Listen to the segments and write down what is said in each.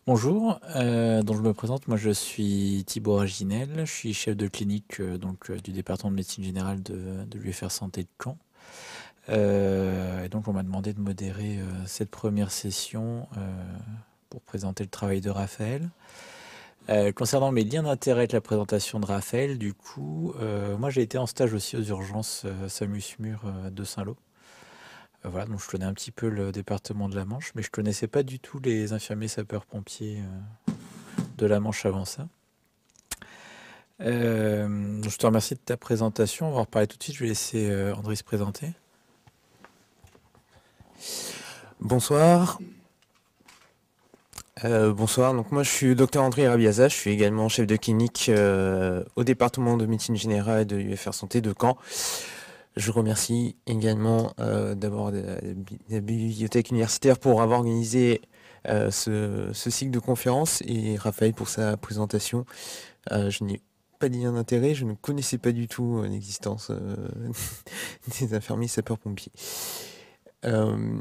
Bonjour, donc je me présente, moi je suis Thibaut Raginel, je suis chef de clinique du département de médecine générale de l'UFR Santé de Caen. Et donc on m'a demandé de modérer cette première session pour présenter le travail de Raphaël. Concernant mes liens d'intérêt avec la présentation de Raphaël, du coup, moi j'ai été en stage aussi aux urgences SAMU-SMUR de Saint-Lô. Voilà, donc je connais un petit peu le département de la Manche, mais je connaissais pas du tout les infirmiers sapeurs-pompiers de la Manche avant ça. Je te remercie de ta présentation. On va en reparler tout de suite. Je vais laisser André se présenter. Bonsoir. Bonsoir, donc moi je suis docteur André Rabiaza, je suis également chef de clinique au département de médecine générale de l'UFR Santé de Caen. Je remercie également d'abord la bibliothèque universitaire pour avoir organisé ce cycle de conférences et Raphaël pour sa présentation. Je n'ai pas de lien d'intérêt, je ne connaissais pas du tout l'existence des infirmiers sapeurs-pompiers. Je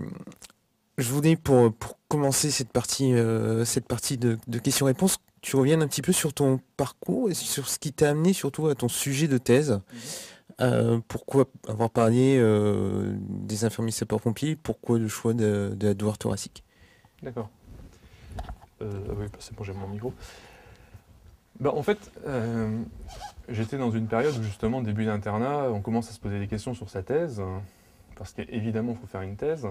voulais pour commencer cette partie de questions-réponses, tu reviennes un petit peu sur ton parcours et sur ce qui t'a amené surtout à ton sujet de thèse. Pourquoi avoir parlé des infirmiers sapeurs-pompiers? Pourquoi le choix de la douleur thoracique? D'accord. Oui, bah, c'est bon, j'ai mon micro. Bah, en fait, j'étais dans une période où justement, début d'internat, on commence à se poser des questions sur sa thèse, parce qu'évidemment, il faut faire une thèse.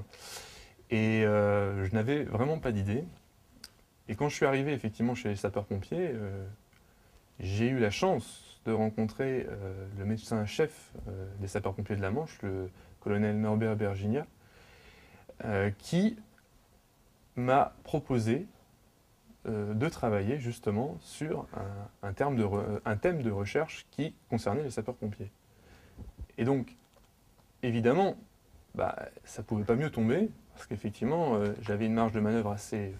Et je n'avais vraiment pas d'idée. Et quand je suis arrivé effectivement chez les sapeurs-pompiers, j'ai eu la chance de rencontrer le médecin-chef des sapeurs-pompiers de la Manche, le colonel Norbert Berginia, qui m'a proposé de travailler justement sur un thème de recherche qui concernait les sapeurs-pompiers. Et donc, évidemment, bah, ça ne pouvait pas mieux tomber, parce qu'effectivement, j'avais une marge de manœuvre assez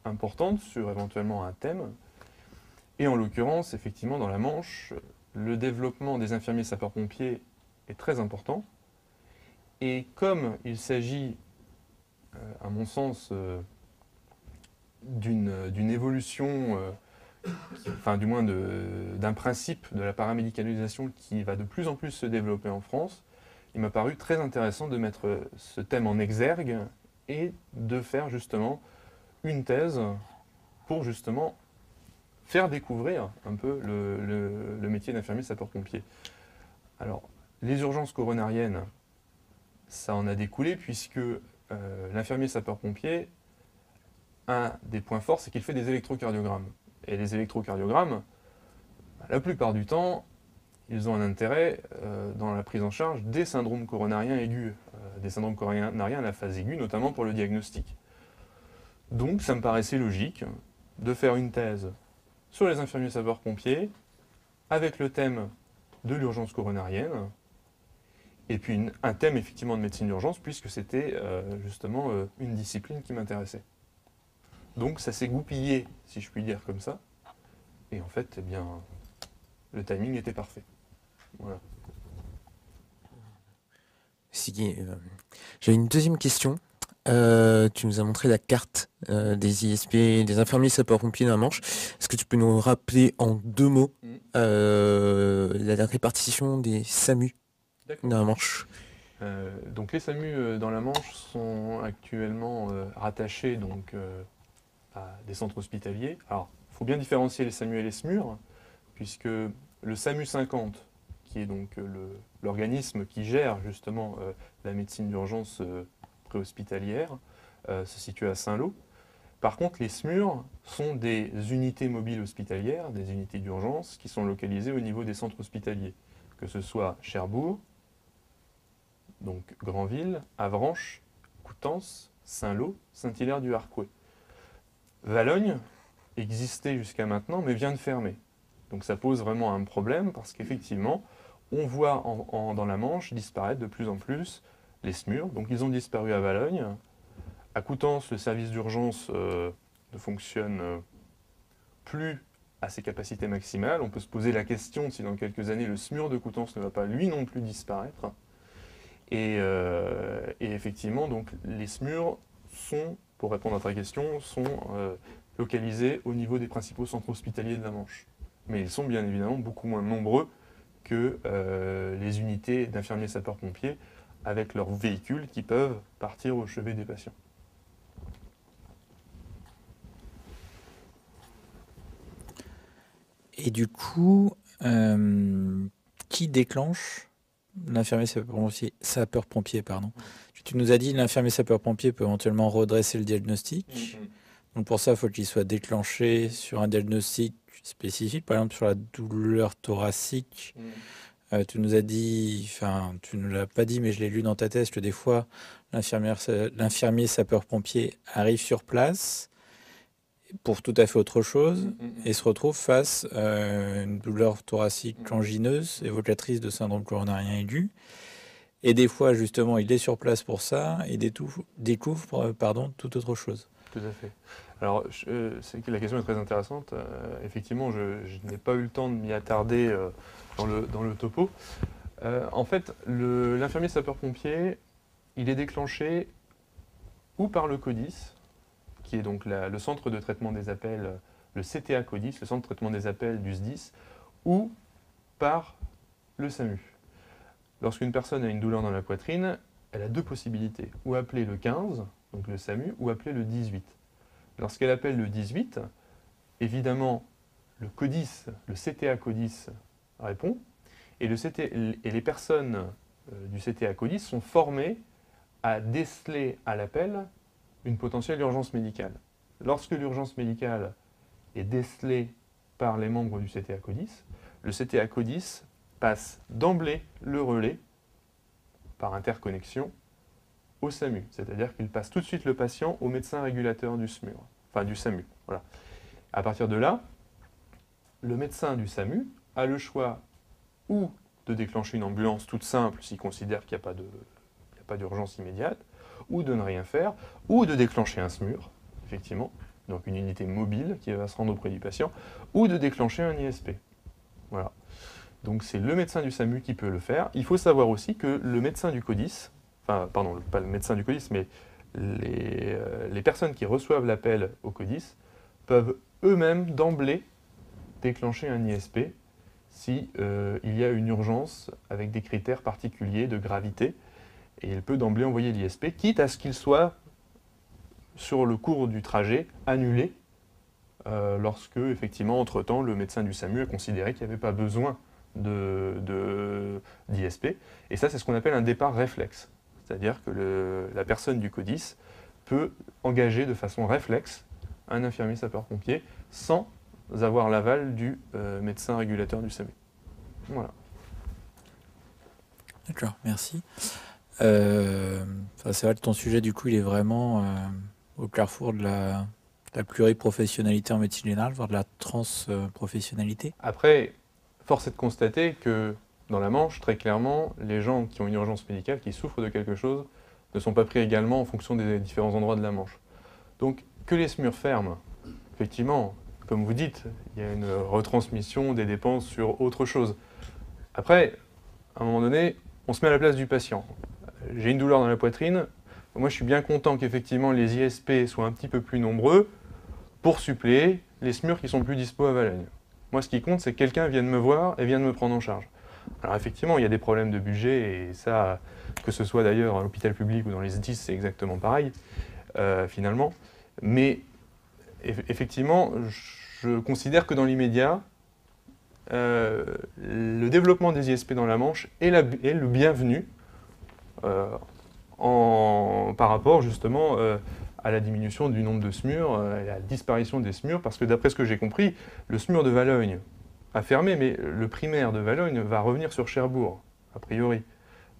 importante sur éventuellement un thème. Et en l'occurrence, effectivement, dans la Manche, le développement des infirmiers sapeurs-pompiers est très important. Et comme il s'agit, à mon sens, d'une évolution, enfin du moins d'un principe de la paramédicalisation qui va de plus en plus se développer en France, il m'a paru très intéressant de mettre ce thème en exergue et de faire justement une thèse pour justement faire découvrir un peu le métier d'infirmier sapeur-pompier. Alors, les urgences coronariennes, ça en a découlé puisque l'infirmier sapeur-pompier, un des points forts, c'est qu'il fait des électrocardiogrammes. Et les électrocardiogrammes, la plupart du temps, ils ont un intérêt dans la prise en charge des syndromes coronariens aigus, des syndromes coronariens à la phase aiguë, notamment pour le diagnostic. Donc, ça me paraissait logique de faire une thèse sur les infirmiers sapeurs-pompiers avec le thème de l'urgence coronarienne et puis un thème effectivement de médecine d'urgence puisque c'était justement une discipline qui m'intéressait. Donc ça s'est goupillé, si je puis dire comme ça, et en fait, eh bien, le timing était parfait. Voilà. J'ai une deuxième question. Tu nous as montré la carte des ISP, des infirmiers sapeurs-pompiers de la Manche. Est-ce que tu peux nous rappeler en deux mots la répartition des SAMU dans la Manche? Donc les SAMU dans la Manche sont actuellement rattachés donc, à des centres hospitaliers. Alors, il faut bien différencier les SAMU et les SMUR, puisque le SAMU 50, qui est donc l'organisme qui gère justement la médecine d'urgence préhospitalière, se situe à Saint-Lô. Par contre, les SMUR sont des unités mobiles hospitalières, des unités d'urgence, qui sont localisées au niveau des centres hospitaliers, que ce soit Cherbourg, donc Granville, Avranches, Coutances, Saint-Lô, Saint-Hilaire-du-Harcouët. Valogne existait jusqu'à maintenant, mais vient de fermer. Donc ça pose vraiment un problème parce qu'effectivement, on voit dans la Manche disparaître de plus en plus les SMUR. Donc ils ont disparu à Valogne. À Coutances, le service d'urgence ne fonctionne plus à ses capacités maximales. On peut se poser la question si dans quelques années le SMUR de Coutances ne va pas lui non plus disparaître. Et effectivement, donc, les SMUR sont, pour répondre à ta question, sont localisés au niveau des principaux centres hospitaliers de la Manche. Mais ils sont bien évidemment beaucoup moins nombreux que les unités d'infirmiers sapeurs-pompiers avec leurs véhicules qui peuvent partir au chevet des patients. Et du coup, qui déclenche l'infirmier sapeur-pompier, pardon. Tu nous as dit l'infirmier sapeur-pompier peut éventuellement redresser le diagnostic. Donc pour ça, il faut qu'il soit déclenché sur un diagnostic spécifique, par exemple sur la douleur thoracique. Tu nous as dit, enfin, tu ne l'as pas dit, mais je l'ai lu dans ta thèse, que des fois, l'infirmier sapeur-pompier arrive sur place pour tout à fait autre chose et se retrouve face à une douleur thoracique angineuse, évocatrice de syndrome coronarien aigu. Et des fois, justement, il est sur place pour ça et découvre toute autre chose. Tout à fait. Alors, la question est très intéressante. Effectivement, je n'ai pas eu le temps de m'y attarder dans le topo. En fait, l'infirmier sapeur-pompier, il est déclenché ou par le CODIS, qui est donc le centre de traitement des appels, le CTA CODIS, le centre de traitement des appels du SDIS, ou par le SAMU. Lorsqu'une personne a une douleur dans la poitrine, elle a deux possibilités, ou appeler le 15, donc le SAMU, ou appeler le 18. Lorsqu'elle appelle le 18, évidemment, le CODIS, le CTA CODIS répond, et les personnes du CTA CODIS sont formées à déceler à l'appel une potentielle urgence médicale. Lorsque l'urgence médicale est décelée par les membres du CTA CODIS, le CTA CODIS passe d'emblée le relais par interconnexion au SAMU, c'est-à-dire qu'il passe tout de suite le patient au médecin régulateur du SMUR, enfin du SAMU. Voilà. À partir de là, le médecin du SAMU a le choix ou de déclencher une ambulance toute simple s'il considère qu'il n'y a pas d'urgence immédiate, ou de ne rien faire, ou de déclencher un SMUR, effectivement, donc une unité mobile qui va se rendre auprès du patient, ou de déclencher un ISP. Voilà. Donc c'est le médecin du SAMU qui peut le faire. Il faut savoir aussi que le médecin du CODIS, enfin, pardon, pas le médecin du CODIS, mais les personnes qui reçoivent l'appel au CODIS peuvent eux-mêmes d'emblée déclencher un ISP si il y a une urgence avec des critères particuliers de gravité. Et il peut d'emblée envoyer l'ISP, quitte à ce qu'il soit, sur le cours du trajet, annulé lorsque, effectivement, entre-temps, le médecin du SAMU a considéré qu'il n'y avait pas besoin d'ISP. Et ça, c'est ce qu'on appelle un départ réflexe. C'est-à-dire que la personne du CODIS peut engager de façon réflexe un infirmier sapeur-pompier sans avoir l'aval du médecin régulateur du SAMU. Voilà. D'accord, merci. C'est vrai que ton sujet, du coup, il est vraiment au carrefour de la pluriprofessionnalité en médecine générale, voire de la transprofessionnalité. Après, force est de constater que dans la Manche, très clairement, les gens qui ont une urgence médicale, qui souffrent de quelque chose, ne sont pas pris également en fonction des différents endroits de la Manche. Donc, que les SMUR ferment, effectivement, comme vous dites, il y a une retransmission des dépenses sur autre chose. Après, à un moment donné, on se met à la place du patient. J'ai une douleur dans la poitrine, moi je suis bien content qu'effectivement les ISP soient un petit peu plus nombreux pour suppléer les SMUR qui sont plus dispo à Valognes. Moi ce qui compte, c'est que quelqu'un vienne me voir et vienne me prendre en charge. Alors effectivement, il y a des problèmes de budget, et ça, que ce soit d'ailleurs à l'hôpital public ou dans les SDIS, c'est exactement pareil, finalement. Mais effectivement, je considère que dans l'immédiat, le développement des ISP dans la Manche est le bienvenu par rapport justement à la diminution du nombre de SMUR, à la disparition des SMUR, parce que d'après ce que j'ai compris, le SMUR de Valognes a fermé, mais le primaire de Valognes va revenir sur Cherbourg, a priori.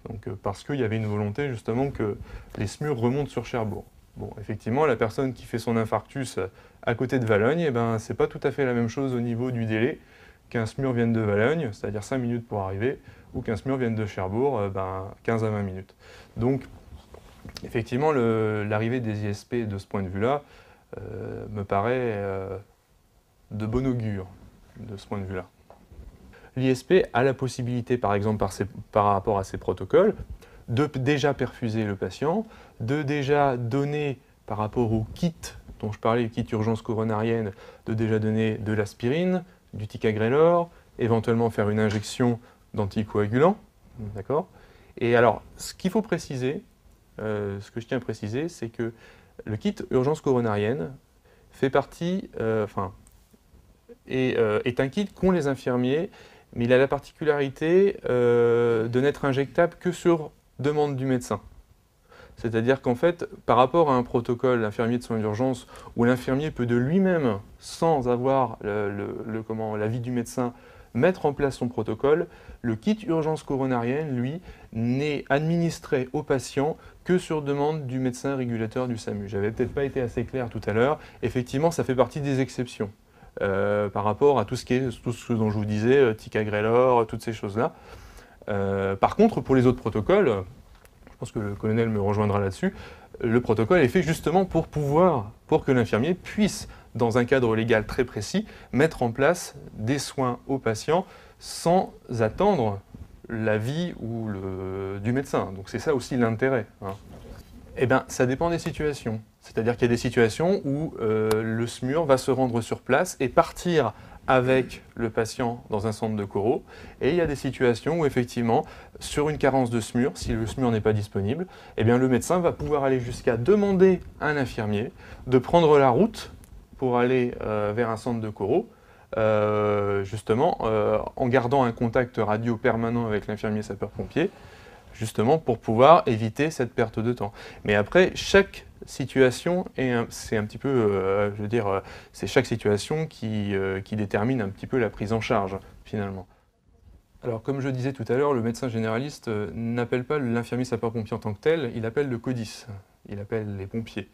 Donc, parce qu'il y avait une volonté justement que les SMUR remontent sur Cherbourg. Bon, effectivement, la personne qui fait son infarctus à côté de Valognes, eh ben, c'est pas tout à fait la même chose au niveau du délai qu'un SMUR vienne de Valognes, c'est-à-dire 5 minutes pour arriver, ou qu'un SMUR vienne de Cherbourg, 15 à 20 minutes. Donc, effectivement, l'arrivée des ISP de ce point de vue-là me paraît de bon augure, de ce point de vue-là. L'ISP a la possibilité, par exemple, par rapport à ses protocoles, de déjà perfuser le patient, de déjà donner, par rapport au kit dont je parlais, le kit urgence coronarienne, de déjà donner de l'aspirine, du ticagrelor, éventuellement faire une injection d'anticoagulants. D'accord ? Et alors, ce qu'il faut préciser, ce que je tiens à préciser, c'est que le kit urgence coronarienne fait partie, est un kit qu'ont les infirmiers, mais il a la particularité de n'être injectable que sur demande du médecin. C'est-à-dire qu'en fait, par rapport à un protocole d'infirmier de soins d'urgence, où l'infirmier peut de lui-même, sans avoir l'avis du médecin, mettre en place son protocole, le kit urgence coronarienne, lui, n'est administré au patient que sur demande du médecin régulateur du SAMU. J'avais peut-être pas été assez clair tout à l'heure. Effectivement, ça fait partie des exceptions par rapport à tout ce dont je vous disais, ticagrelor, toutes ces choses-là. Par contre, pour les autres protocoles, je pense que le colonel me rejoindra là-dessus, le protocole est fait justement pour que l'infirmier puisse, dans un cadre légal très précis, mettre en place des soins aux patients sans attendre l'avis du médecin. Donc c'est ça aussi l'intérêt. Eh bien, ça dépend des situations. C'est-à-dire qu'il y a des situations où le SMUR va se rendre sur place et partir avec le patient dans un centre de choro. Et il y a des situations où, effectivement, sur une carence de SMUR, si le SMUR n'est pas disponible, eh bien, le médecin va pouvoir aller jusqu'à demander à un infirmier de prendre la route pour aller vers un centre de choro, justement, en gardant un contact radio permanent avec l'infirmier sapeur-pompier, justement pour pouvoir éviter cette perte de temps. Mais après, chaque situation, c'est un petit peu, c'est chaque situation qui détermine un petit peu la prise en charge, finalement. Alors, comme je disais tout à l'heure, le médecin généraliste n'appelle pas l'infirmier sapeur-pompier en tant que tel, il appelle le CODIS, il appelle les pompiers,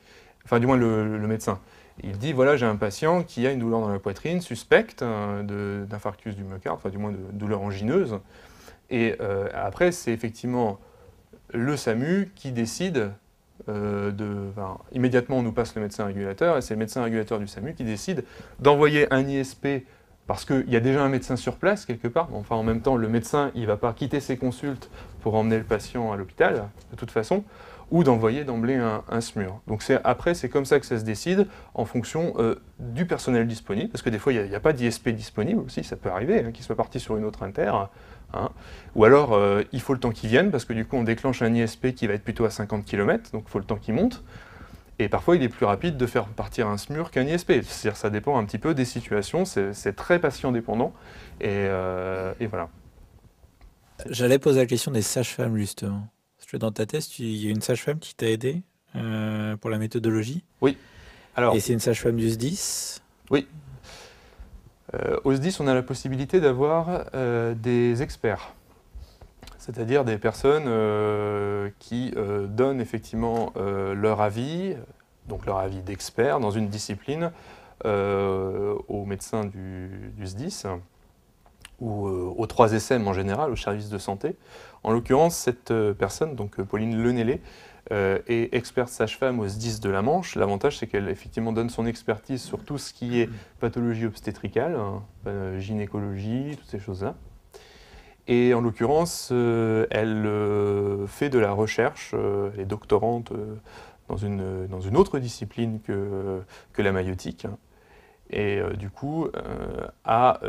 enfin du moins le médecin. Il dit, voilà, j'ai un patient qui a une douleur dans la poitrine, suspecte d'infarctus du myocarde, enfin du moins de douleur angineuse. Et après, c'est effectivement le SAMU qui décide immédiatement on nous passe le médecin régulateur, et c'est le médecin régulateur du SAMU qui décide d'envoyer un ISP, parce qu'il y a déjà un médecin sur place quelque part. Enfin, en même temps, le médecin, il ne va pas quitter ses consultes pour emmener le patient à l'hôpital, de toute façon, ou d'envoyer d'emblée un SMUR. Donc après, c'est comme ça que ça se décide, en fonction du personnel disponible, parce que des fois, il n'y a pas d'ISP disponible aussi, ça peut arriver, qu'il soit parti sur une autre inter. Ou alors, il faut le temps qu'il vienne, parce que du coup, on déclenche un ISP qui va être plutôt à 50 km, donc il faut le temps qu'il monte. Et parfois, il est plus rapide de faire partir un SMUR qu'un ISP. C'est-à-dire ça dépend un petit peu des situations, c'est très patient dépendant, et voilà. J'allais poser la question des sages-femmes, justement. Parce que dans ta thèse, il y a une sage-femme qui t'a aidé pour la méthodologie. Oui. Alors, et c'est une sage-femme du SDIS. Oui. Au SDIS, on a la possibilité d'avoir des experts, c'est-à-dire des personnes qui donnent effectivement leur avis, donc leur avis d'expert dans une discipline aux médecins du SDIS ou aux 3 SM en général, au service de santé. En l'occurrence, cette personne, donc Pauline Lenellet, est experte sage-femme au SDIS de la Manche. L'avantage, c'est qu'elle effectivement donne son expertise sur tout ce qui est pathologie obstétricale, gynécologie, toutes ces choses-là. Et en l'occurrence, elle fait de la recherche, elle est doctorante dans une autre discipline que la maïeutique, et du coup a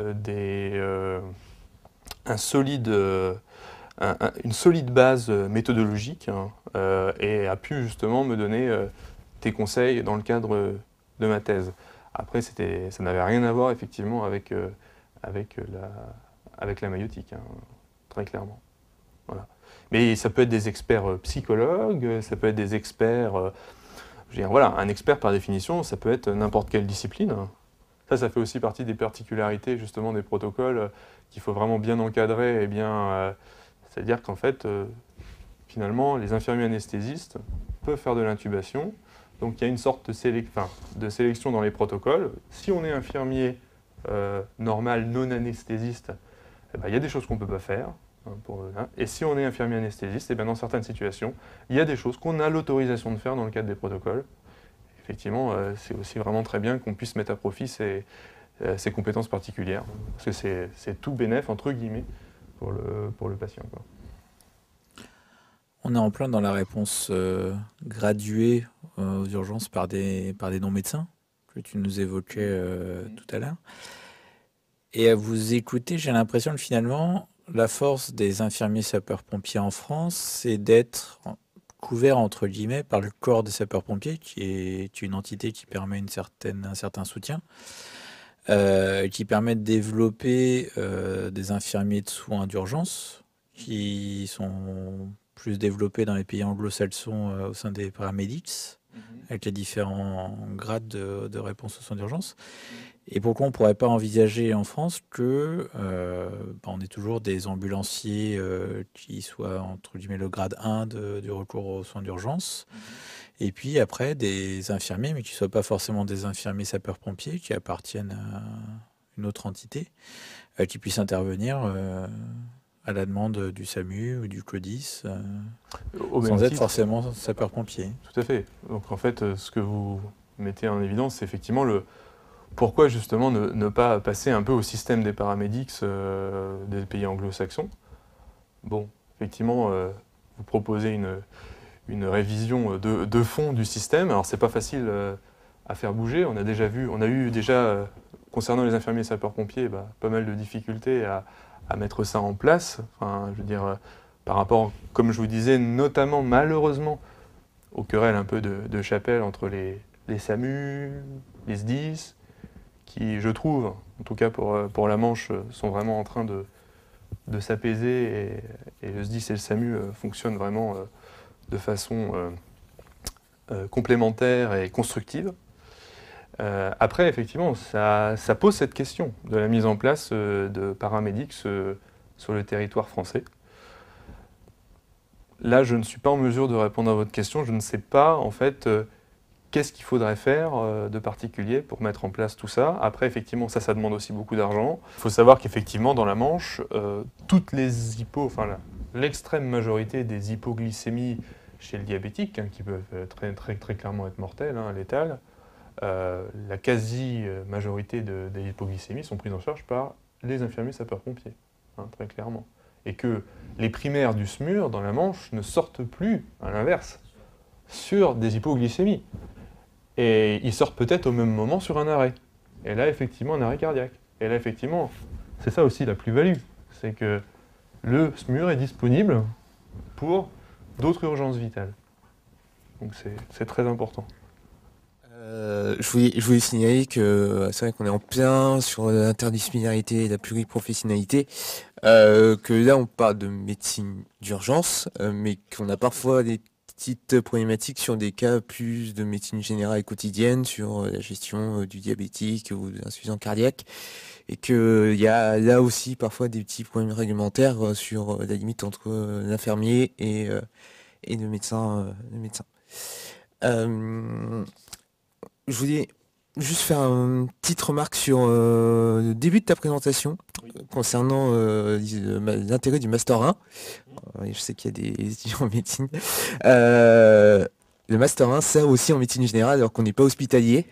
une solide base méthodologique, et a pu justement me donner des conseils dans le cadre de ma thèse. Après, ça n'avait rien à voir effectivement avec la maïeutique, très clairement. Voilà. Mais ça peut être des experts psychologues, ça peut être des experts... je veux dire, voilà, un expert par définition, ça peut être n'importe quelle discipline. Ça fait aussi partie des particularités justement des protocoles qu'il faut vraiment bien encadrer et bien... c'est-à-dire qu'en fait, finalement, les infirmiers anesthésistes peuvent faire de l'intubation. Donc il y a une sorte de sélection dans les protocoles. Si on est infirmier normal, non anesthésiste, eh ben, il y a des choses qu'on ne peut pas faire. Et si on est infirmier anesthésiste, eh ben, dans certaines situations, il y a des choses qu'on a l'autorisation de faire dans le cadre des protocoles. Effectivement, c'est aussi vraiment très bien qu'on puisse mettre à profit ces compétences particulières, parce que c'est tout bénef, entre guillemets, pour le patient, quoi. On est en plein dans la réponse graduée aux urgences par des non-médecins, que tu nous évoquais tout à l'heure. Et à vous écouter, j'ai l'impression que finalement, la force des infirmiers sapeurs-pompiers en France, c'est d'être couvert, entre guillemets, par le corps des sapeurs-pompiers, qui est une entité qui permet un certain soutien, qui permet de développer des infirmiers de soins d'urgence, qui sont plus développés dans les pays anglo-saxons au sein des paramédics, avec les différents grades de réponse aux soins d'urgence. Et pourquoi on ne pourrait pas envisager en France que on ait toujours des ambulanciers qui soient entre guillemets le grade 1 du recours aux soins d'urgence, et puis après des infirmiers, mais qui ne soient pas forcément des infirmiers sapeurs-pompiers, qui appartiennent à une autre entité, qui puissent intervenir à la demande du SAMU ou du CODIS, sans être forcément sapeurs-pompiers. Tout à fait. Donc en fait, ce que vous mettez en évidence, c'est effectivement pourquoi justement ne pas passer un peu au système des paramédics des pays anglo-saxons. Bon, effectivement, vous proposez une révision de fond du système. Alors c'est pas facile à faire bouger. On a eu déjà concernant les infirmiers sapeurs-pompiers, pas mal de difficultés à mettre ça en place. Enfin, je veux dire, par rapport, comme je vous disais, notamment malheureusement aux querelles un peu de chapelle entre les SAMU, les SDIS, qui, je trouve, en tout cas pour la Manche, sont vraiment en train de s'apaiser, et le SDIS et le SAMU fonctionnent vraiment de façon complémentaire et constructive. Après, effectivement, ça pose cette question de la mise en place de paramédics sur le territoire français. Là, je ne suis pas en mesure de répondre à votre question. Je ne sais pas, en fait, qu'est-ce qu'il faudrait faire de particulier pour mettre en place tout ça. Après, effectivement, ça demande aussi beaucoup d'argent. Il faut savoir qu'effectivement, dans la Manche, toutes les l'extrême majorité des hypoglycémies chez le diabétique, qui peuvent très clairement être mortelles, létales, la quasi-majorité des hypoglycémies sont prises en charge par les infirmiers sapeurs-pompiers, très clairement. Et que les primaires du SMUR dans la Manche ne sortent plus, à l'inverse, sur des hypoglycémies. Et ils sortent peut-être au même moment sur un arrêt. Et là, effectivement, un arrêt cardiaque. Et là, effectivement, c'est ça aussi la plus-value. C'est que le SMUR est disponible pour d'autres urgences vitales. Donc c'est très important. Je voulais signaler que c'est vrai qu'on est en plein sur l'interdisciplinarité et la pluriprofessionnalité, que là on parle de médecine d'urgence, mais qu'on a parfois des petites problématiques sur des cas plus de médecine générale et quotidienne, sur la gestion du diabétique ou de l'insuffisance cardiaque, et qu'il y a là aussi parfois des petits problèmes réglementaires sur la limite entre l'infirmier et le médecin. Je voulais juste faire une petite remarque sur le début de ta présentation, concernant l'intérêt du Master 1. Je sais qu'il y a des étudiants en médecine. Le Master 1 sert aussi en médecine générale alors qu'on n'est pas hospitalier,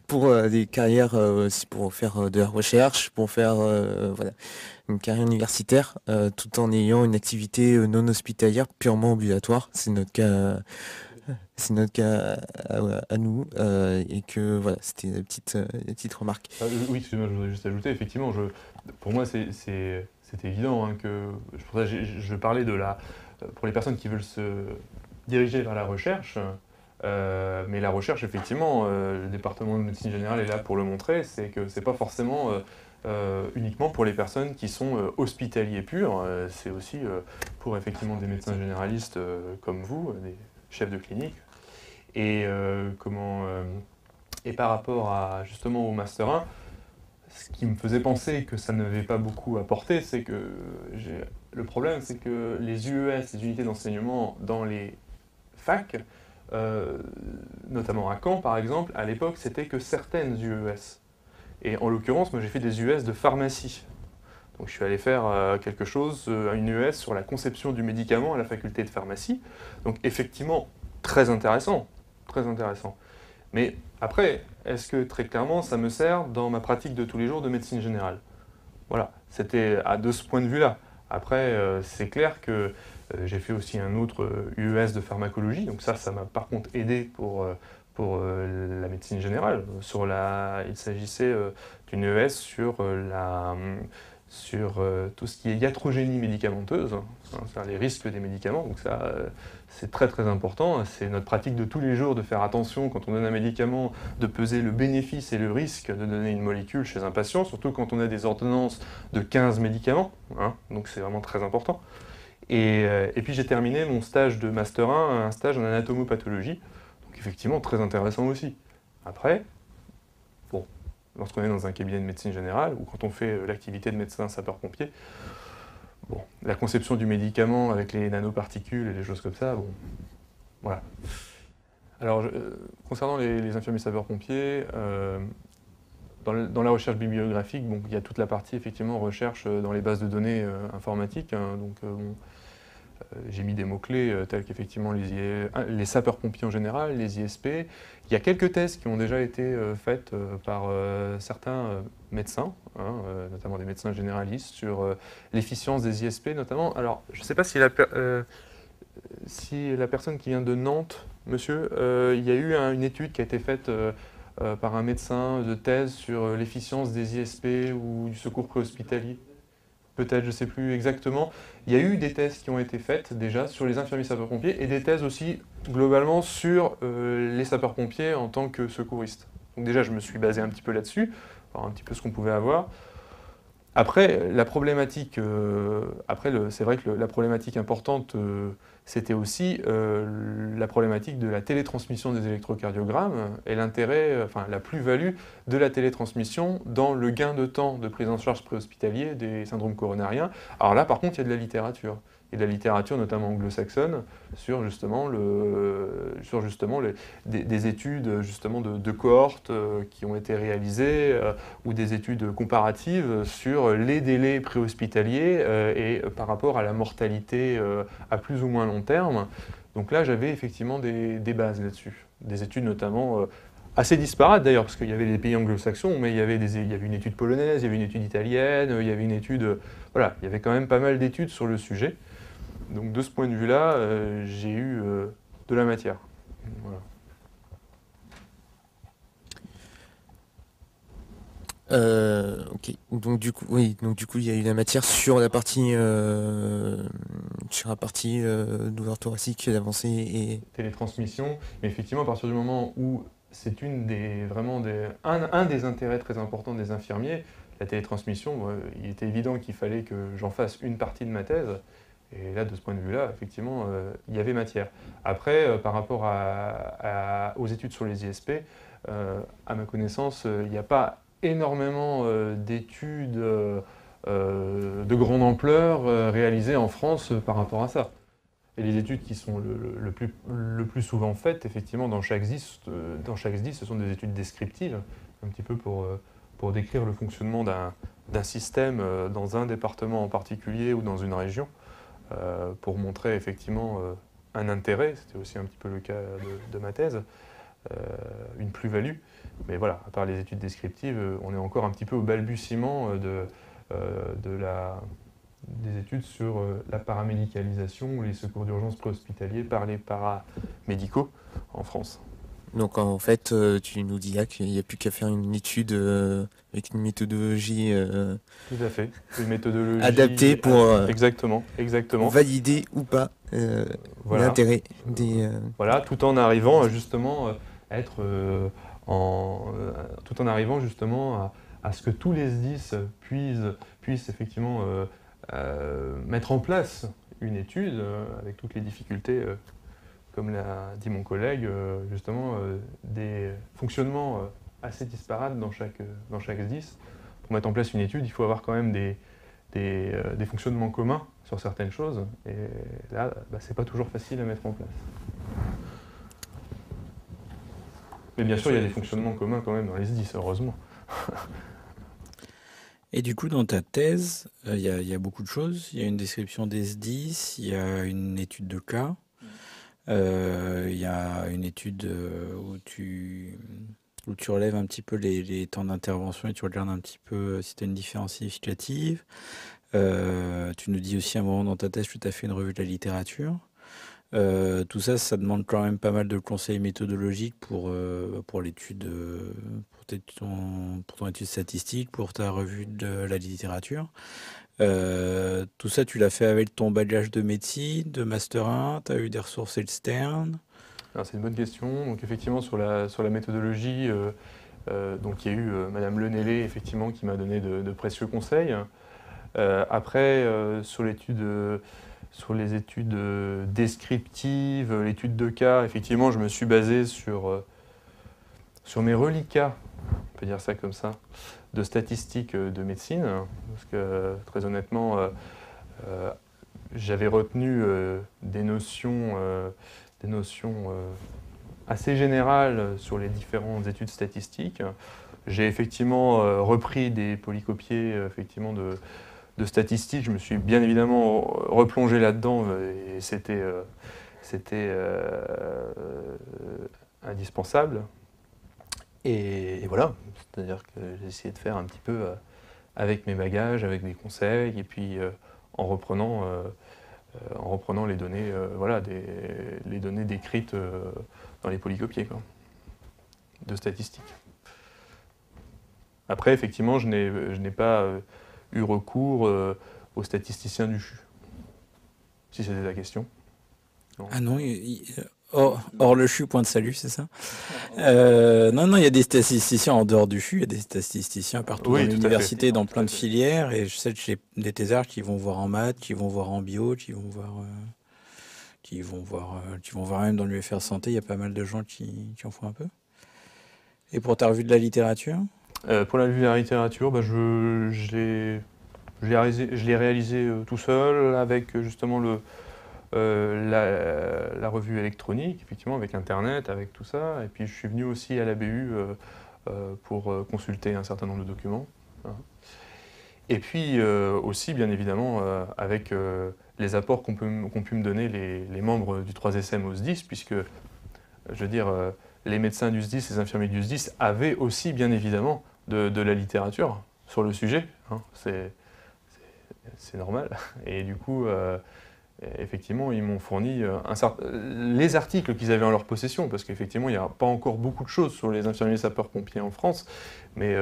pour des carrières, pour faire de la recherche, pour faire une carrière universitaire, tout en ayant une activité non hospitalière purement ambulatoire. C'est notre cas. C'est notre cas à nous, et que voilà, c'était une petite remarque. Oui, excusez-moi, je voudrais juste ajouter, effectivement, pour moi c'est évident que pour ça, je parlais pour les personnes qui veulent se diriger vers la recherche, mais la recherche, effectivement, le département de médecine générale est là pour le montrer, c'est que c'est pas forcément uniquement pour les personnes qui sont hospitaliers purs, c'est aussi pour effectivement des médecins généralistes comme vous, des chef de clinique, et par rapport justement au Master 1, ce qui me faisait penser que ça n'avait pas beaucoup apporté, c'est que le problème, c'est que les UES, les unités d'enseignement dans les facs, notamment à Caen par exemple, à l'époque, c'était que certaines UES. Et en l'occurrence, moi j'ai fait des UES de pharmacie. Donc je suis allé faire quelque chose, une UES sur la conception du médicament à la faculté de pharmacie. Donc effectivement, très intéressant, très intéressant. Mais après, est-ce que très clairement ça me sert dans ma pratique de tous les jours de médecine générale? Voilà, c'était de ce point de vue-là. Après, c'est clair que j'ai fait aussi un autre UES de pharmacologie, donc ça m'a par contre aidé pour la médecine générale. Il s'agissait d'une ES sur tout ce qui est iatrogénie médicamenteuse, hein, c'est-à-dire les risques des médicaments. Donc ça, c'est très très important. C'est notre pratique de tous les jours de faire attention quand on donne un médicament, de peser le bénéfice et le risque de donner une molécule chez un patient, surtout quand on a des ordonnances de 15 médicaments. Hein, donc c'est vraiment très important. Et puis j'ai terminé mon stage de Master 1, un stage en anatomopathologie. Donc effectivement, très intéressant aussi. Après, bon, lorsqu'on est dans un cabinet de médecine générale, ou quand on fait l'activité de médecin sapeur-pompier, bon, la conception du médicament avec les nanoparticules et les choses comme ça, bon, voilà. Alors, concernant les infirmiers sapeurs-pompiers, dans la recherche bibliographique, bon, il y a toute la partie effectivement recherche dans les bases de données informatiques. Hein, donc, j'ai mis des mots-clés tels qu'effectivement les sapeurs-pompiers en général, les ISP. Il y a quelques tests qui ont déjà été faits par certains médecins, hein, notamment des médecins généralistes, sur l'efficience des ISP notamment. Alors, je ne sais pas si la personne qui vient de Nantes, monsieur, il y a eu une étude qui a été faite par un médecin de thèse sur l'efficience des ISP ou du secours préhospitalier. Peut-être, je ne sais plus exactement. Il y a eu des thèses qui ont été faites déjà sur les infirmiers sapeurs-pompiers et des thèses aussi globalement sur les sapeurs-pompiers en tant que secouristes. Donc déjà, je me suis basé un petit peu là-dessus, voir un petit peu ce qu'on pouvait avoir. Après, la problématique, c'est vrai que la problématique importante, c'était aussi la problématique de la télétransmission des électrocardiogrammes et l'intérêt, enfin la plus-value de la télétransmission dans le gain de temps de prise en charge préhospitalier des syndromes coronariens. Alors là, par contre, il y a de la littérature. Et de la littérature, notamment anglo-saxonne, sur justement, des études justement de cohortes qui ont été réalisées ou des études comparatives sur les délais préhospitaliers et par rapport à la mortalité à plus ou moins long terme. Donc là, j'avais effectivement des bases là-dessus. Des études notamment assez disparates d'ailleurs, parce qu'il y avait des pays anglo-saxons, mais il y avait une étude polonaise, il y avait une étude italienne, il y avait une étude... voilà, il y avait quand même pas mal d'études sur le sujet. Donc de ce point de vue-là, j'ai eu de la matière. Voilà. Ok. Donc du coup, oui. Donc du coup, il y a eu de la matière sur la partie douleur thoracique d'avancée et Télétransmission, mais effectivement, à partir du moment où c'est un des intérêts très importants des infirmiers, la télétransmission, il était évident qu'il fallait que j'en fasse une partie de ma thèse. Et là, de ce point de vue-là, effectivement, il y avait matière. Après, par rapport aux études sur les ISP, à ma connaissance, il n'y a pas énormément d'études de grande ampleur réalisées en France par rapport à ça. Et les études qui sont le plus souvent faites, effectivement, dans chaque SDIS, ce sont des études descriptives, un petit peu pour décrire le fonctionnement d'un système dans un département en particulier ou dans une région. Pour montrer effectivement un intérêt, c'était aussi un petit peu le cas de ma thèse, une plus-value. Mais voilà, à part les études descriptives, on est encore un petit peu au balbutiement des études sur la paramédicalisation ou les secours d'urgence préhospitaliers par les paramédicaux en France. donc en fait, tu nous dis là qu'il n'y a plus qu'à faire une étude avec une méthodologie Tout à fait. Une méthodologie adaptée pour exactement. valider ou pas Voilà. l'intérêt des... Voilà, tout en arrivant justement tout en arrivant justement à ce que tous les SDIS puissent effectivement mettre en place une étude avec toutes les difficultés, comme l'a dit mon collègue, justement des fonctionnements assez disparates dans chaque SDIS. Pour mettre en place une étude, il faut avoir quand même des fonctionnements communs sur certaines choses, et là, c'est pas toujours facile à mettre en place. Mais bien sûr, il y a des fonctionnements communs quand même dans les SDIS, heureusement. Et du coup, dans ta thèse, il y a beaucoup de choses. Il y a une description des SDIS, il y a une étude de cas, il y a une étude où tu relèves un petit peu les temps d'intervention et tu regardes un petit peu si tu as une différence significative. Tu nous dis aussi à un moment dans ta thèse que tu as fait une revue de la littérature. Tout ça, ça demande quand même pas mal de conseils méthodologiques pour l'étude, pour ton étude statistique, pour ta revue de la littérature. Tout ça, tu l'as fait avec ton bagage de médecine, de Master 1, tu as eu des ressources externes? Alors c'est une bonne question. Donc effectivement sur la méthodologie, donc il y a eu Madame Lenelé effectivement qui m'a donné de précieux conseils. Après sur les études descriptives, l'étude de cas, effectivement je me suis basé sur mes reliquats, on peut dire ça comme ça, de statistiques de médecine, parce que très honnêtement j'avais retenu des notions assez générales sur les différentes études statistiques. J'ai effectivement repris des polycopiés effectivement de statistiques. Je me suis bien évidemment replongé là-dedans et c'était indispensable. Et voilà, c'est-à-dire que j'ai essayé de faire un petit peu avec mes bagages, avec des conseils, et puis en reprenant les données, voilà, les données décrites dans les polycopiés quoi, de statistiques. Après, effectivement, je n'ai pas eu recours aux statisticiens du CHU, si c'était ta question. Non. Ah non, hors le CHU, point de salut, c'est ça? Non, il y a des statisticiens en dehors du CHU, il y a des statisticiens partout Oui, dans tout à fait. l'université, dans plein de Tout à fait. filières, et je sais que j'ai des thésards qui vont voir en maths, qui vont voir en bio, qui vont voir même dans l'UFR Santé, il y a pas mal de gens qui en font un peu. Et pour ta revue de la littérature? Pour la revue de la littérature, bah, je l'ai réalisé tout seul avec justement la revue électronique, effectivement, avec Internet, avec tout ça. Et puis je suis venu aussi à la BU pour consulter un certain nombre de documents. Hein. Et puis aussi, bien évidemment, avec les apports qu'ont pu me donner les membres du 3SM au SDIS, puisque, je veux dire, les médecins du SDIS, les infirmiers du SDIS avaient aussi, bien évidemment, de la littérature sur le sujet. Hein. C'est normal. Et du coup, effectivement, ils m'ont fourni les articles qu'ils avaient en leur possession, parce qu'effectivement, il n'y a pas encore beaucoup de choses sur les infirmiers sapeurs-pompiers en France, mais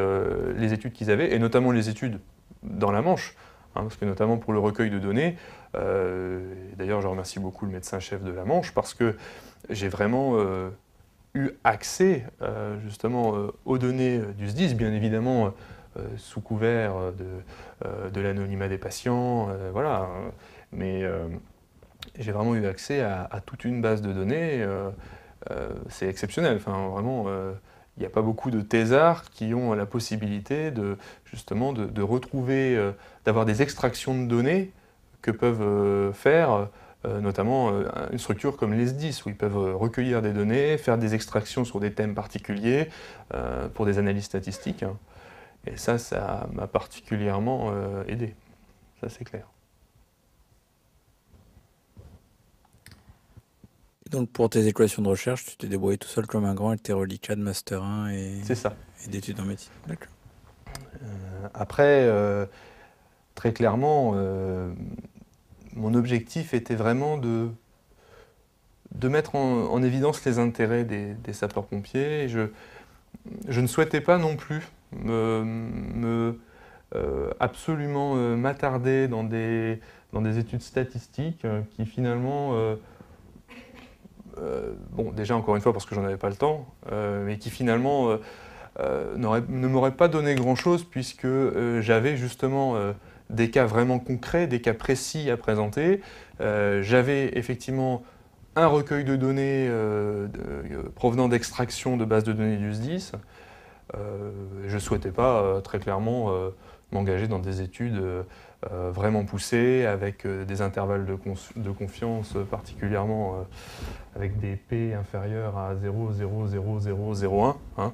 les études qu'ils avaient, et notamment les études dans la Manche, hein, parce que notamment pour le recueil de données, d'ailleurs je remercie beaucoup le médecin-chef de la Manche, parce que j'ai vraiment eu accès justement aux données du SDIS, bien évidemment sous couvert de l'anonymat des patients, voilà, mais j'ai vraiment eu accès à toute une base de données, c'est exceptionnel, enfin vraiment, il n'y a pas beaucoup de thésards qui ont la possibilité justement de retrouver, d'avoir des extractions de données que peuvent faire notamment une structure comme l'ESDIS, où ils peuvent recueillir des données, faire des extractions sur des thèmes particuliers pour des analyses statistiques. Et ça m'a particulièrement aidé, ça c'est clair. Donc pour tes équations de recherche, tu t'es débrouillé tout seul comme un grand avec tes reliquats de Master 1 C'est ça. et d'études en médecine. D'accord. Après, très clairement, mon objectif était vraiment de mettre en évidence les intérêts des sapeurs-pompiers. Je ne souhaitais pas non plus absolument m'attarder dans des études statistiques qui finalement, bon déjà encore une fois parce que j'en avais pas le temps, mais qui finalement ne m'auraient pas donné grand-chose puisque j'avais justement des cas vraiment concrets, des cas précis à présenter. J'avais effectivement un recueil de données provenant d'extraction de bases de données du SDIS. Je ne souhaitais pas très clairement m'engager dans des études vraiment poussées, avec des intervalles de confiance particulièrement avec des P inférieurs à 0,00001, hein,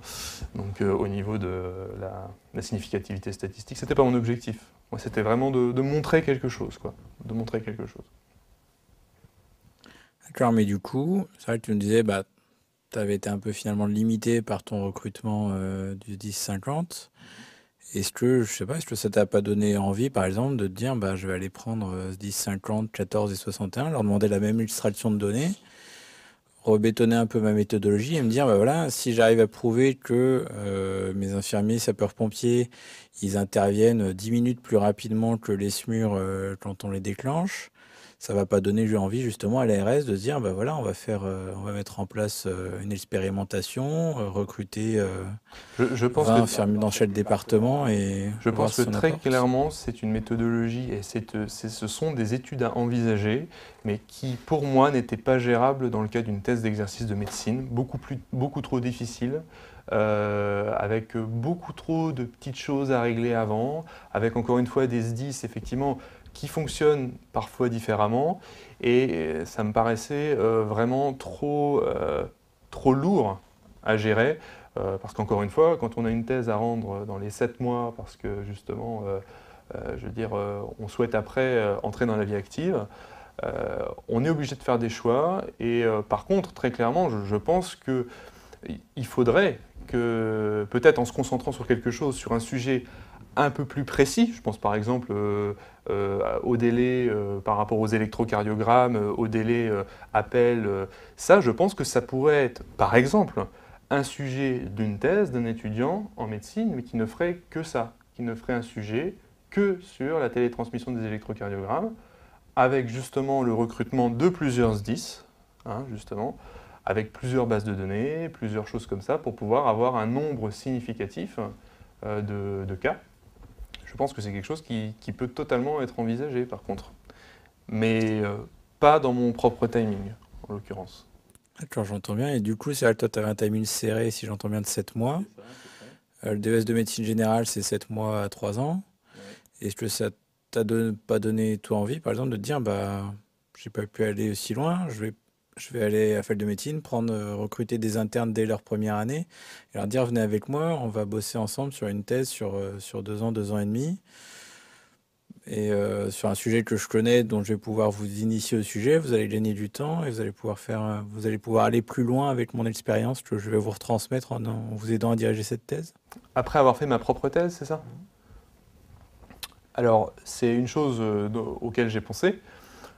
donc au niveau de la significativité statistique. Ce n'était pas mon objectif. Moi, c'était vraiment de montrer quelque chose, quoi. De montrer quelque chose. D'accord, mais du coup, c'est vrai que tu me disais, bah, tu avais été un peu finalement limité par ton recrutement du 10-50. Est-ce que, je sais pas, est-ce que ça t'a pas donné envie, par exemple, de te dire, bah, je vais aller prendre 10, 50, 14 et 61, leur demander la même illustration de données, rebétonner un peu ma méthodologie et me dire, bah voilà, si j'arrive à prouver que mes infirmiers, sapeurs-pompiers, ils interviennent 10 minutes plus rapidement que les SMUR quand on les déclenche, ça va pas donner envie justement à l'ARS de se dire, bah voilà, on va mettre en place une expérimentation, recruter Je pense 20 que infirmiers dans chaque département et Je voir pense que si on très apporte. clairement, c'est une méthodologie et ce sont des études à envisager, mais qui, pour moi, n'étaient pas gérables dans le cas d'une thèse d'exercice de médecine, beaucoup trop difficile, avec beaucoup trop de petites choses à régler avant, avec encore une fois des SDIS, effectivement, qui fonctionnent parfois différemment, et ça me paraissait vraiment trop lourd à gérer. Parce qu'encore une fois, quand on a une thèse à rendre dans les 7 mois, parce que justement, je veux dire, on souhaite après entrer dans la vie active, on est obligé de faire des choix. Et par contre, très clairement, je pense qu'il faudrait que, peut-être en se concentrant sur quelque chose, sur un sujet un peu plus précis, je pense par exemple au délai par rapport aux électrocardiogrammes, au délai appel, ça, je pense que ça pourrait être, par exemple, un sujet d'une thèse d'un étudiant en médecine, mais qui ne ferait que ça, qui ne ferait un sujet que sur la télétransmission des électrocardiogrammes, avec justement le recrutement de plusieurs SDIS, hein, justement, avec plusieurs bases de données, plusieurs choses comme ça, pour pouvoir avoir un nombre significatif de cas. Je pense que c'est quelque chose qui peut totalement être envisagé, par contre. Mais pas dans mon propre timing, en l'occurrence. D'accord, j'entends bien. Et du coup, c'est vrai que toi, tu avais un timing serré, si j'entends bien, de 7 mois. Le DES de médecine générale, c'est 7 mois à 3 ans. Est-ce que ça pas donné toi envie, par exemple, de te dire, bah, j'ai pas pu aller aussi loin, je vais aller à la fac de médecine, recruter des internes dès leur première année, et leur dire, venez avec moi, on va bosser ensemble sur une thèse sur 2 ans et demi, et sur un sujet que je connais, dont je vais pouvoir vous initier au sujet, vous allez gagner du temps, et vous allez pouvoir aller plus loin avec mon expérience que je vais vous retransmettre en vous aidant à diriger cette thèse. Après avoir fait ma propre thèse, c'est ça? Alors, c'est une chose auquel j'ai pensé.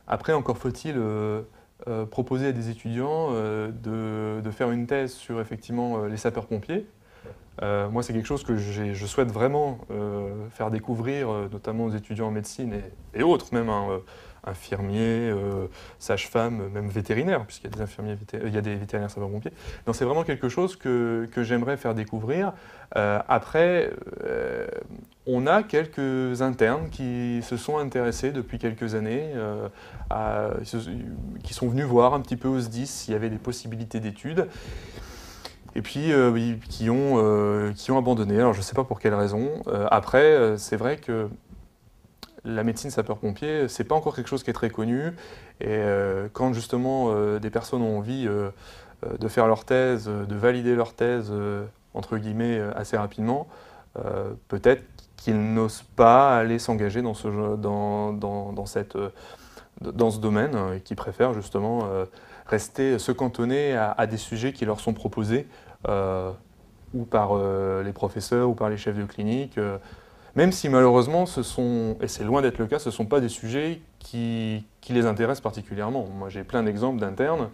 Après, encore faut-il proposer à des étudiants de faire une thèse sur effectivement les sapeurs-pompiers. Moi, c'est quelque chose que je souhaite vraiment faire découvrir, notamment aux étudiants en médecine et autres, même hein, infirmiers, sages-femmes, même vétérinaires, puisqu'il y a des infirmiers, il y a des vétérinaires sapeurs-pompiers. Donc, c'est vraiment quelque chose que j'aimerais faire découvrir. Après, on a quelques internes qui se sont intéressés depuis quelques années, qui sont venus voir un petit peu au SDIS s'il y avait des possibilités d'études. Et puis qui ont abandonné. Alors je ne sais pas pour quelle raison. Après, c'est vrai que la médecine sapeur-pompier, c'est pas encore quelque chose qui est très connu. Et quand justement des personnes ont envie de faire leur thèse, de valider leur thèse entre guillemets assez rapidement, peut-être qu'ils n'osent pas aller s'engager dans ce domaine et qui préfèrent justement se cantonner à des sujets qui leur sont proposés ou par les professeurs ou par les chefs de clinique. Même si malheureusement, et c'est loin d'être le cas, ce ne sont pas des sujets qui les intéressent particulièrement. Moi, j'ai plein d'exemples d'internes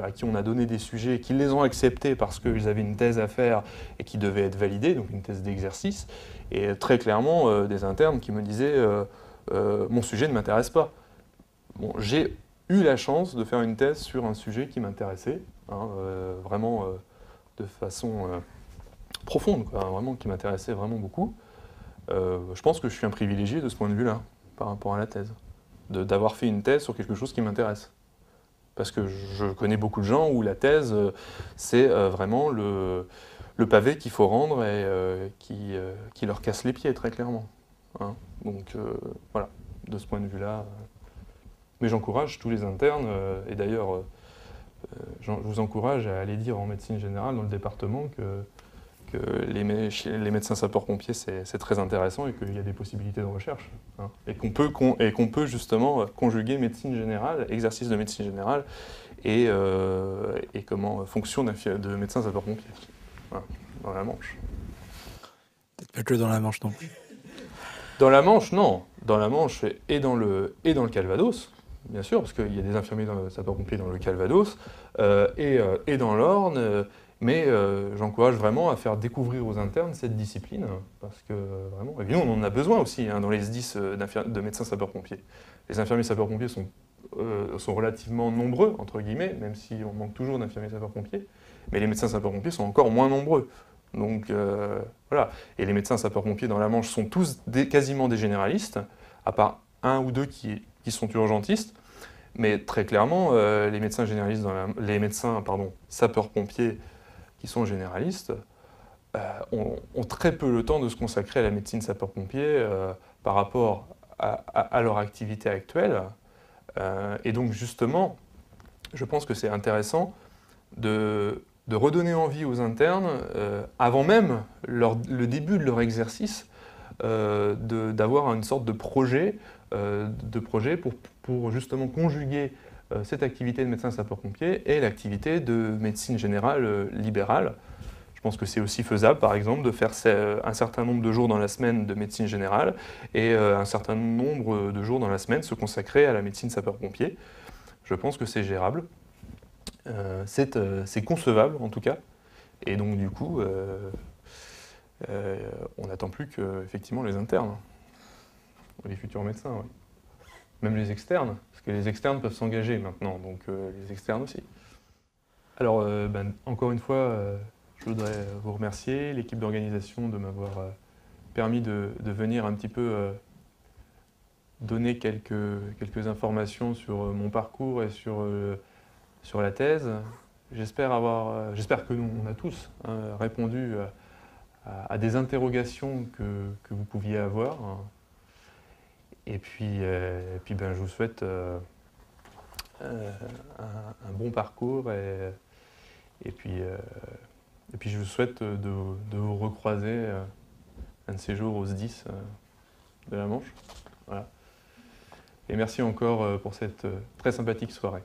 à qui on a donné des sujets, qui les ont acceptés parce qu'ils avaient une thèse à faire et qui devait être validée, donc une thèse d'exercice. Et très clairement, des internes qui me disaient mon sujet ne m'intéresse pas. Bon, j'ai eu la chance de faire une thèse sur un sujet qui m'intéressait, hein, vraiment de façon profonde, quoi, vraiment qui m'intéressait vraiment beaucoup. Je pense que je suis un privilégié de ce point de vue-là, par rapport à la thèse, d'avoir fait une thèse sur quelque chose qui m'intéresse. Parce que je connais beaucoup de gens où la thèse, c'est vraiment le pavé qu'il faut rendre et qui leur casse les pieds, très clairement. Hein. Donc voilà, de ce point de vue-là. Mais j'encourage tous les internes, et d'ailleurs, je vous encourage à aller dire en médecine générale dans le département que les médecins sapeurs-pompiers, c'est très intéressant et qu'il y a des possibilités de recherche. Hein, et qu'on peut justement conjuguer médecine générale, exercice de médecine générale, et comment fonction de médecin sapeurs-pompiers, voilà, dans la Manche. Peut-être pas que dans la Manche non plus. Dans la Manche, non. Dans la Manche et dans le Calvados, bien sûr, parce qu'il y a des infirmiers sapeurs-pompiers dans le Calvados et dans l'Orne. Mais j'encourage vraiment à faire découvrir aux internes cette discipline, parce que vraiment, et nous on en a besoin aussi dans les SDIS de médecins sapeurs-pompiers. Les infirmiers sapeurs-pompiers sont relativement nombreux, entre guillemets, même si on manque toujours d'infirmiers sapeurs-pompiers, mais les médecins sapeurs-pompiers sont encore moins nombreux. Donc voilà. Et les médecins sapeurs-pompiers dans la Manche sont tous quasiment des généralistes, à part un ou deux qui sont urgentistes. Mais très clairement, les médecins généralistes, sapeurs-pompiers qui sont généralistes, ont très peu le temps de se consacrer à la médecine sapeur-pompier par rapport à leur activité actuelle. Et donc justement, je pense que c'est intéressant de redonner envie aux internes, avant même le début de leur exercice, d'avoir une sorte de projet pour justement conjuguer cette activité de médecin sapeur-pompier et l'activité de médecine générale libérale. Je pense que c'est aussi faisable, par exemple, de faire un certain nombre de jours dans la semaine de médecine générale et un certain nombre de jours dans la semaine se consacrer à la médecine sapeur-pompier. Je pense que c'est gérable. C'est concevable, en tout cas. Et donc, du coup, on n'attend plus que, effectivement, les internes, les futurs médecins, oui. Même les externes, parce que les externes peuvent s'engager maintenant, donc les externes aussi. Alors, encore une fois, je voudrais vous remercier, l'équipe d'organisation, de m'avoir permis de venir un petit peu donner quelques informations sur mon parcours et sur la thèse. J'espère que nous, on a tous répondu à des interrogations que vous pouviez avoir. Et puis, je vous souhaite un bon parcours et puis je vous souhaite de vous recroiser un de ces jours aux SDIS de la Manche. Voilà. Et merci encore pour cette très sympathique soirée.